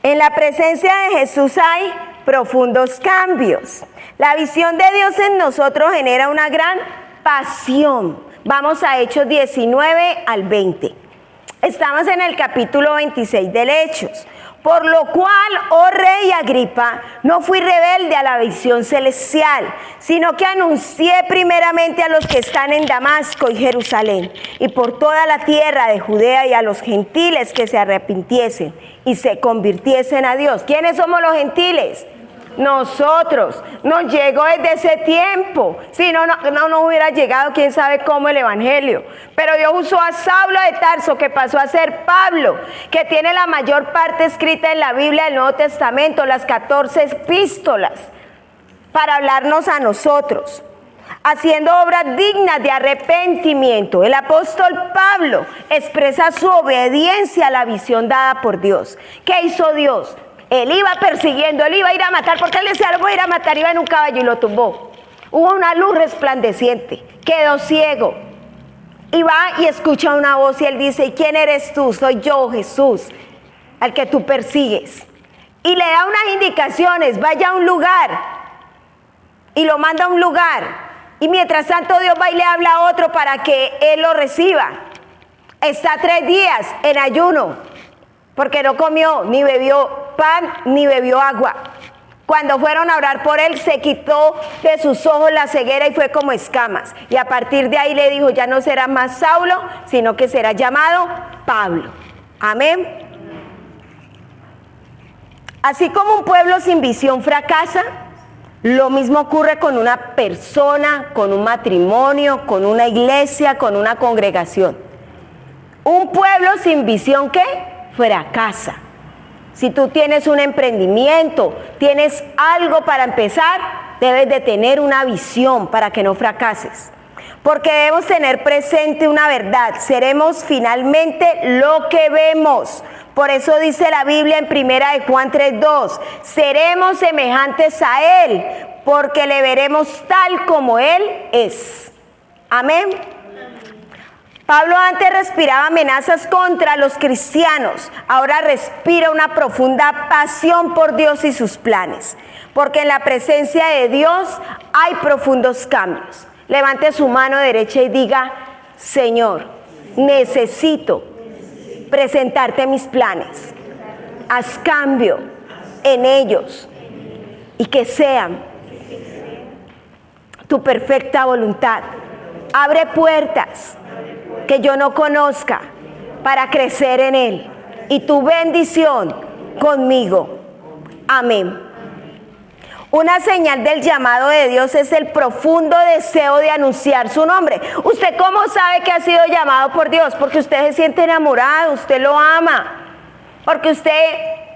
En la presencia de Jesús hay profundos cambios. La visión de Dios en nosotros genera una gran pasión. Vamos a Hechos 19 al 20. Estamos en el capítulo 26 del Hechos. Por lo cual, oh rey Agripa, no fui rebelde a la visión celestial, sino que anuncié primeramente a los que están en Damasco y Jerusalén, y por toda la tierra de Judea y a los gentiles que se arrepintiesen y se convirtiesen a Dios. ¿Quiénes somos los gentiles? Nosotros. Nos llegó desde ese tiempo. Si no nos hubiera llegado, quién sabe cómo, el evangelio. Pero Dios usó a Saulo de Tarso, que pasó a ser Pablo, que tiene la mayor parte escrita en la Biblia del Nuevo Testamento, las 14 epístolas, para hablarnos a nosotros, haciendo obras dignas de arrepentimiento. El apóstol Pablo expresa su obediencia a la visión dada por Dios. ¿Qué hizo Dios? Él iba persiguiendo, él iba a ir a matar, porque él decía, lo voy a ir a matar, iba en un caballo y lo tumbó. Hubo una luz resplandeciente, quedó ciego. Y va y escucha una voz y él dice, ¿y quién eres tú? Soy yo, Jesús, al que tú persigues. Y le da unas indicaciones, vaya a un lugar. Y lo manda a un lugar. Y mientras tanto Dios va y le habla a otro para que él lo reciba. Está 3 días en ayuno, porque no comió, ni bebió pan, ni bebió agua. Cuando fueron a orar por él, se quitó de sus ojos la ceguera y fue como escamas. Y a partir de ahí le dijo, ya no será más Saulo, sino que será llamado Pablo. Amén. Así como un pueblo sin visión fracasa, lo mismo ocurre con una persona, con un matrimonio, con una iglesia, con una congregación. Un pueblo sin visión, ¿qué? Fracasa. Si tú tienes un emprendimiento, tienes algo para empezar, debes de tener una visión para que no fracases. Porque debemos tener presente una verdad, seremos finalmente lo que vemos. Por eso dice la Biblia en 1 de Juan 3:2, seremos semejantes a Él, porque le veremos tal como Él es. Amén. Pablo antes respiraba amenazas contra los cristianos, ahora respira una profunda pasión por Dios y sus planes, porque en la presencia de Dios hay profundos cambios. Levante su mano derecha y diga, Señor, necesito presentarte mis planes, haz cambio en ellos y que sean tu perfecta voluntad. Abre puertas que yo no conozca para crecer en él y tu bendición conmigo. Amén. Una señal del llamado de Dios es el profundo deseo de anunciar su nombre. ¿Usted cómo sabe que ha sido llamado por Dios? Porque usted se siente enamorado, usted lo ama. Porque usted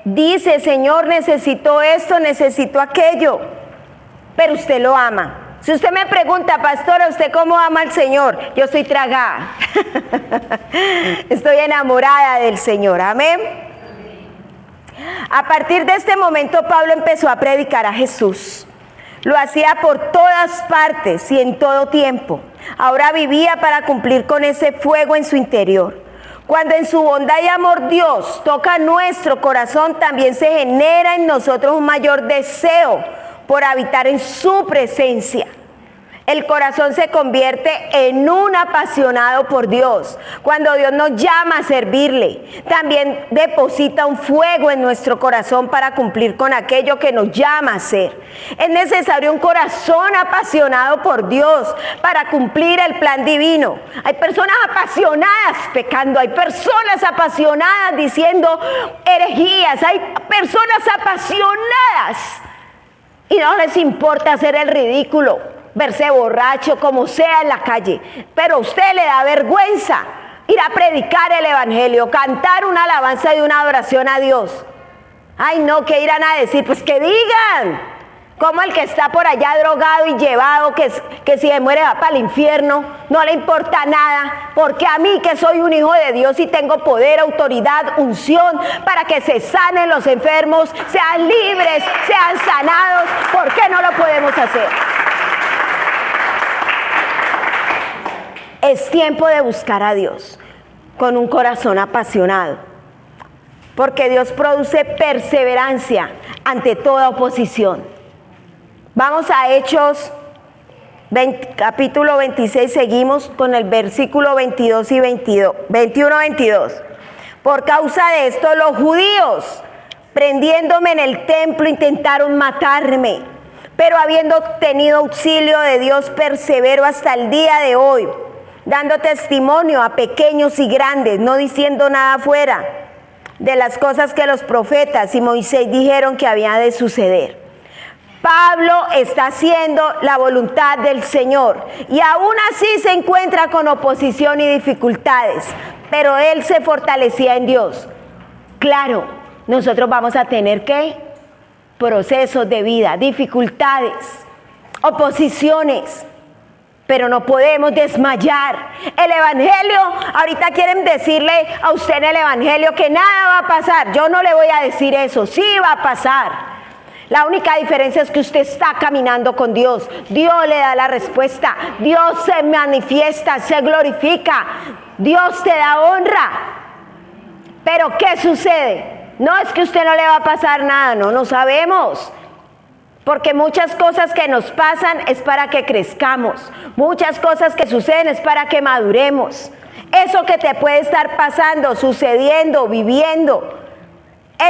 dice, Señor, necesito esto, necesito aquello. Pero usted lo ama. Si usted me pregunta, pastora, ¿usted cómo ama al Señor? Yo estoy tragada. Estoy enamorada del Señor. Amén. A partir de este momento, Pablo empezó a predicar a Jesús. Lo hacía por todas partes y en todo tiempo. Ahora vivía para cumplir con ese fuego en su interior. Cuando en su bondad y amor Dios toca nuestro corazón, también se genera en nosotros un mayor deseo por habitar en su presencia. El corazón se convierte en un apasionado por Dios. Cuando Dios nos llama a servirle, también deposita un fuego en nuestro corazón para cumplir con aquello que nos llama a hacer. Es necesario un corazón apasionado por Dios para cumplir el plan divino. Hay personas apasionadas pecando, hay personas apasionadas diciendo herejías, hay personas apasionadas y no les importa hacer el ridículo, verse borracho como sea en la calle, pero a usted le da vergüenza ir a predicar el evangelio, cantar una alabanza y una adoración a Dios. Ay, no, ¿qué irán a decir? Pues que digan. Como el que está por allá drogado y llevado, que si se muere va para el infierno, no le importa nada, porque a mí que soy un hijo de Dios y tengo poder, autoridad, unción, para que se sanen los enfermos, sean libres, sean sanados, ¿por qué no lo podemos hacer? Es tiempo de buscar a Dios con un corazón apasionado, porque Dios produce perseverancia ante toda oposición. Vamos a Hechos, capítulo 26, seguimos con el versículo 22 y 21-22. Por causa de esto los judíos, prendiéndome en el templo, intentaron matarme, pero habiendo tenido auxilio de Dios, persevero hasta el día de hoy, dando testimonio a pequeños y grandes, no diciendo nada fuera de las cosas que los profetas y Moisés dijeron que había de suceder. Pablo está haciendo la voluntad del Señor y aún así se encuentra con oposición y dificultades, pero él se fortalecía en Dios. Claro, nosotros vamos a tener ¿qué? Procesos de vida, dificultades, oposiciones, pero no podemos desmayar. El evangelio, ahorita quieren decirle a usted en el evangelio que nada va a pasar. Yo no le voy a decir eso, sí va a pasar. La única diferencia es que usted está caminando con Dios. Dios le da la respuesta. Dios se manifiesta, se glorifica. Dios te da honra. Pero ¿qué sucede? No es que a usted no le va a pasar nada, no sabemos. Porque muchas cosas que nos pasan es para que crezcamos. Muchas cosas que suceden es para que maduremos. Eso que te puede estar pasando, sucediendo, viviendo,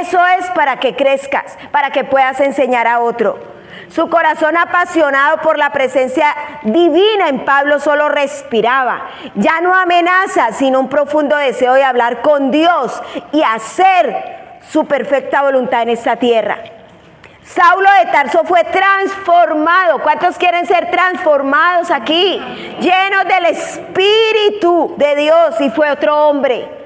eso es para que crezcas, para que puedas enseñar a otro. Su corazón apasionado por la presencia divina en Pablo solo respiraba. Ya no amenaza, sino un profundo deseo de hablar con Dios y hacer su perfecta voluntad en esta tierra. Saulo de Tarso fue transformado. ¿Cuántos quieren ser transformados aquí? Llenos del Espíritu de Dios, y fue otro hombre.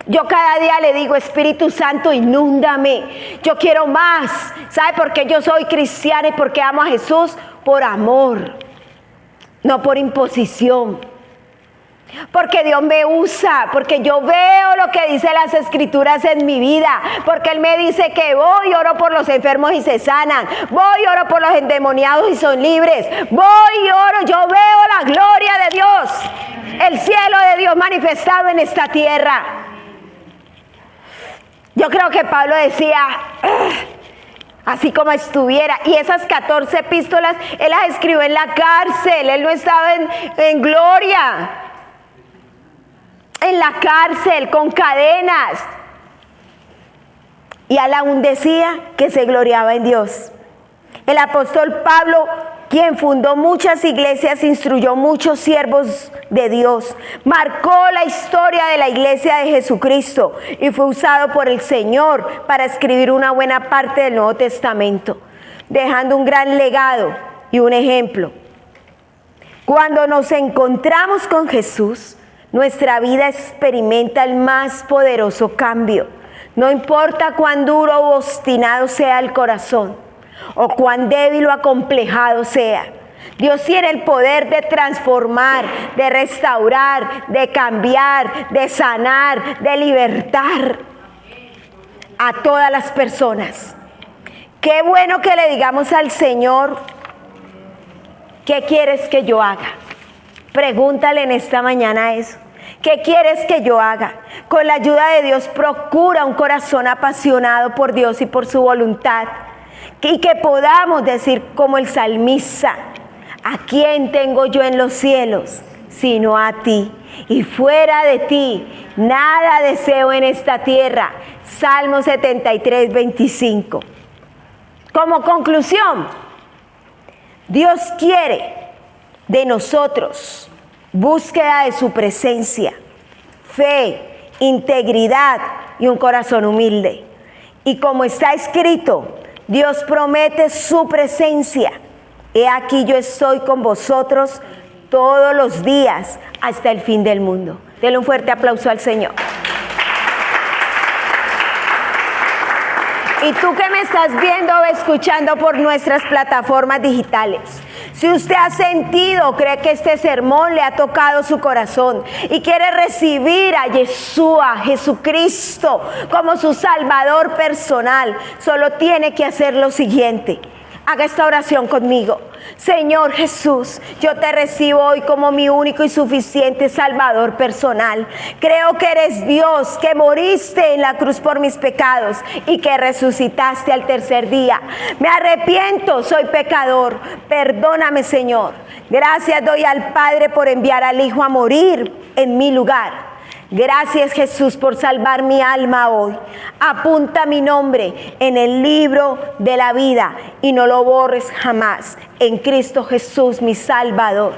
Yo cada día le digo, Espíritu Santo, inúndame. Yo quiero más. ¿Sabe por qué yo soy cristiana y por qué amo a Jesús? Por amor, no por imposición. Porque Dios me usa, porque yo veo lo que dice las Escrituras en mi vida, porque Él me dice que voy y oro por los enfermos y se sanan, voy y oro por los endemoniados y son libres, voy y oro, yo veo la gloria de Dios, el cielo de Dios manifestado en esta tierra. Yo creo que Pablo decía, así como estuviera, y esas 14 epístolas, él las escribió en la cárcel, él no estaba en gloria, en la cárcel, con cadenas, y él aún decía que se gloriaba en Dios. El apóstol Pablo, quien fundó muchas iglesias, instruyó muchos siervos de Dios, marcó la historia de la iglesia de Jesucristo y fue usado por el Señor para escribir una buena parte del Nuevo Testamento, dejando un gran legado y un ejemplo. Cuando nos encontramos con Jesús, nuestra vida experimenta el más poderoso cambio. No importa cuán duro o obstinado sea el corazón, o cuán débil o acomplejado sea. Dios tiene el poder de transformar, de restaurar, de cambiar, de sanar, de libertar a todas las personas. Qué bueno que le digamos al Señor, ¿qué quieres que yo haga? Pregúntale en esta mañana eso. ¿Qué quieres que yo haga? Con la ayuda de Dios, procura un corazón apasionado por Dios y por su voluntad. Y que podamos decir como el salmista, ¿a quién tengo yo en los cielos sino a ti? Y fuera de ti nada deseo en esta tierra. Salmo 73, 25. Como conclusión, Dios quiere de nosotros búsqueda de su presencia, fe, integridad y un corazón humilde. Y como está escrito, Dios promete su presencia. He aquí yo estoy con vosotros todos los días hasta el fin del mundo. Denle un fuerte aplauso al Señor. Y tú que me estás viendo o escuchando por nuestras plataformas digitales, si usted ha sentido, cree que este sermón le ha tocado su corazón y quiere recibir a Yeshua, Jesucristo, como su Salvador personal, solo tiene que hacer lo siguiente. Haga esta oración conmigo. Señor Jesús, yo te recibo hoy como mi único y suficiente Salvador personal. Creo que eres Dios, que moriste en la cruz por mis pecados y que resucitaste al tercer día. Me arrepiento, soy pecador. Perdóname, Señor. Gracias doy al Padre por enviar al Hijo a morir en mi lugar. Gracias, Jesús, por salvar mi alma hoy. Apunta mi nombre en el libro de la vida y no lo borres jamás. En Cristo Jesús, mi Salvador.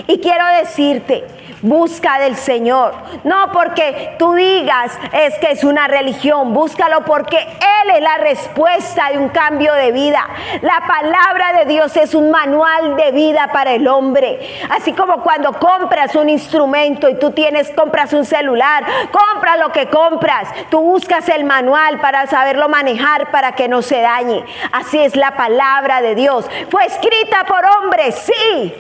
Y quiero decirte, busca del Señor, no porque tú digas es que es una religión, búscalo porque Él es la respuesta de un cambio de vida. La palabra de Dios es un manual de vida para el hombre. Así como cuando compras un instrumento y tú compras un celular, compra lo que compras, tú buscas el manual para saberlo manejar para que no se dañe. Así es la palabra de Dios. Fue escrita por hombres, sí,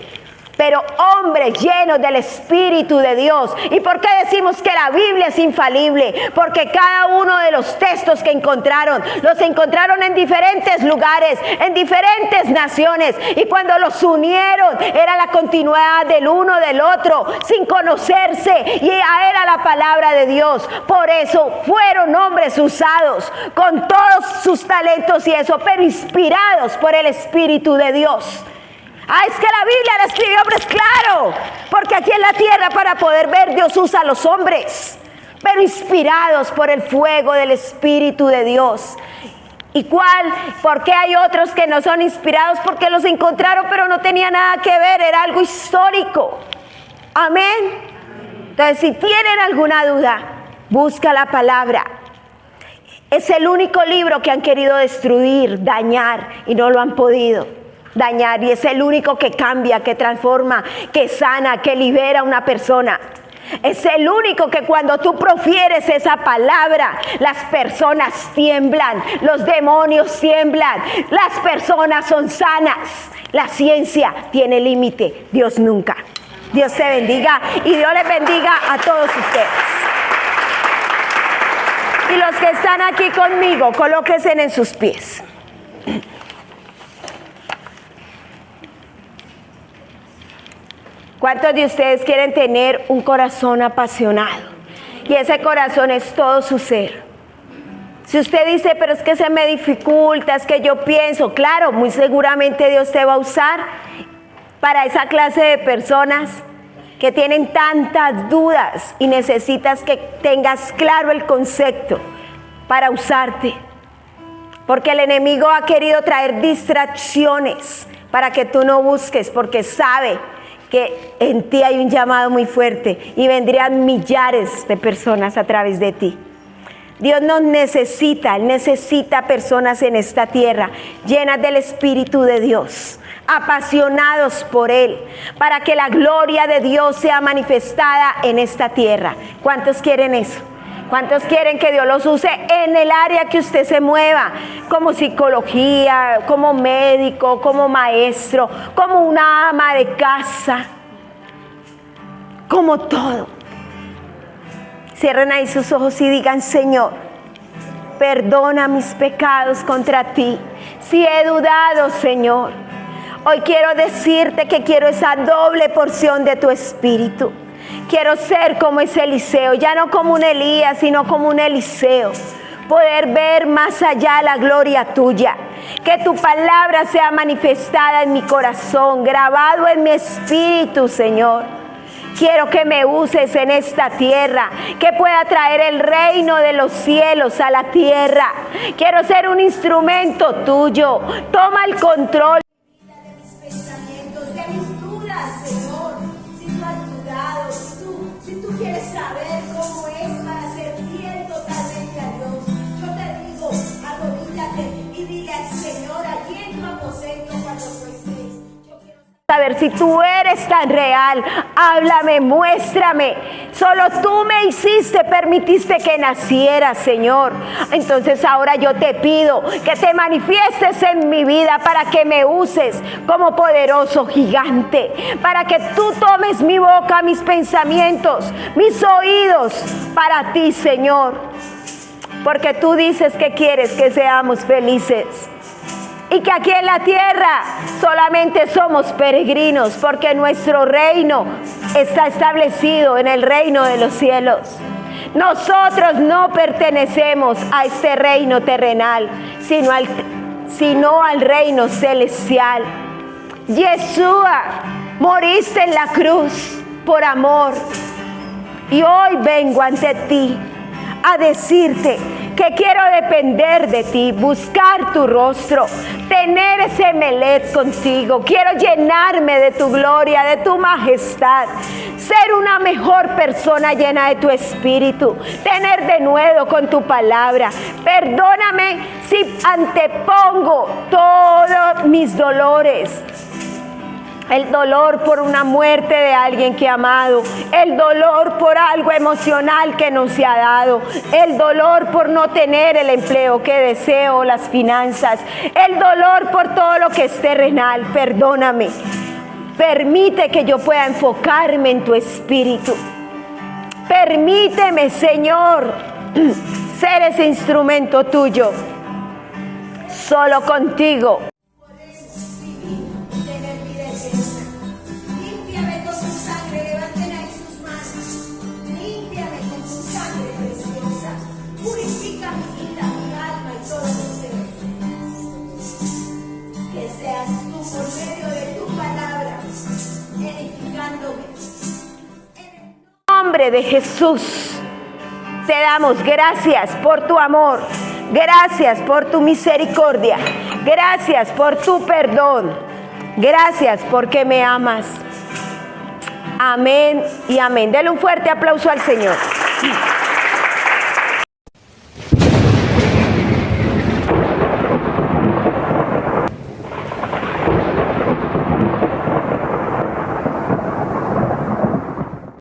pero hombres llenos del Espíritu de Dios. ¿Y por qué decimos que la Biblia es infalible? Porque cada uno de los textos que los encontraron en diferentes lugares, en diferentes naciones, y cuando los unieron era la continuidad del uno del otro, sin conocerse, y era la palabra de Dios. Por eso fueron hombres usados con todos sus talentos y eso, pero inspirados por el Espíritu de Dios. Es que la Biblia la escribió hombres, claro, porque aquí en la tierra para poder ver Dios usa a los hombres, pero inspirados por el fuego del Espíritu de Dios. ¿Y por qué hay otros que no son inspirados? Porque los encontraron pero no tenía nada que ver, era algo histórico. Amén. Entonces, si tienen alguna duda, busca la palabra. Es el único libro que han querido destruir, dañar, y no lo han podido dañar, y es el único que cambia, que transforma, que sana, que libera a una persona. Es el único que cuando tú profieres esa palabra, las personas tiemblan, los demonios tiemblan, las personas son sanas. La ciencia tiene límite, Dios nunca. Dios te bendiga y Dios les bendiga a todos ustedes. Y los que están aquí conmigo, colóquense en sus pies. ¿Cuántos de ustedes quieren tener un corazón apasionado? Y ese corazón es todo su ser. Si usted dice, pero es que se me dificulta, es que yo pienso, claro, muy seguramente Dios te va a usar para esa clase de personas que tienen tantas dudas y necesitas que tengas claro el concepto para usarte. Porque el enemigo ha querido traer distracciones para que tú no busques, porque sabe que en ti hay un llamado muy fuerte y vendrían millares de personas a través de ti. Dios nos necesita, Él necesita personas en esta tierra llenas del Espíritu de Dios, apasionados por Él, para que la gloria de Dios sea manifestada en esta tierra. ¿Cuántos quieren eso? ¿Cuántos quieren que Dios los use en el área que usted se mueva? Como psicología, como médico, como maestro, como una ama de casa, como todo. Cierren ahí sus ojos y digan, Señor, perdona mis pecados contra ti. Si he dudado, Señor, hoy quiero decirte que quiero esa doble porción de tu Espíritu. Quiero ser como ese Eliseo, ya no como un Elías, sino como un Eliseo. Poder ver más allá la gloria tuya. Que tu palabra sea manifestada en mi corazón, grabado en mi espíritu, Señor. Quiero que me uses en esta tierra, que pueda traer el reino de los cielos a la tierra. Quiero ser un instrumento tuyo. Toma el control de mis pensamientos, de mis dudas, Señor. Si tú has dudado, si tú quieres saber cómo es para ser fiel totalmente a Dios, yo te digo, arrodíllate y dile al Señor allí en tu aposento cuando tú estés. Yo quiero saber si tú eres tan real. Háblame, muéstrame. solo tú me hiciste, permitiste que naciera, Señor. Entonces ahora yo te pido que te manifiestes en mi vida para que me uses como poderoso gigante, para que tú tomes mi boca, mis pensamientos, mis oídos para ti, Señor. Porque tú dices que quieres que seamos felices. Y que aquí en la tierra solamente somos peregrinos, porque nuestro reino está establecido en el reino de los cielos. Nosotros no pertenecemos a este reino terrenal, sino al reino celestial. Yeshua, moriste en la cruz por amor. Y hoy vengo ante ti a decirte que quiero depender de ti, buscar tu rostro, tener ese melet contigo. Quiero llenarme de tu gloria, de tu majestad, ser una mejor persona llena de tu espíritu, tener de nuevo con tu palabra. Perdóname si antepongo todos mis dolores. El dolor por una muerte de alguien que he amado, el dolor por algo emocional que no se ha dado, el dolor por no tener el empleo que deseo, las finanzas, el dolor por todo lo que es terrenal. Perdóname, permite que yo pueda enfocarme en tu espíritu. Permíteme, Señor, ser ese instrumento tuyo. Solo contigo de Jesús. Te damos gracias por tu amor, gracias por tu misericordia, gracias por tu perdón, gracias porque me amas. Amén y amén. Dele un fuerte aplauso al Señor.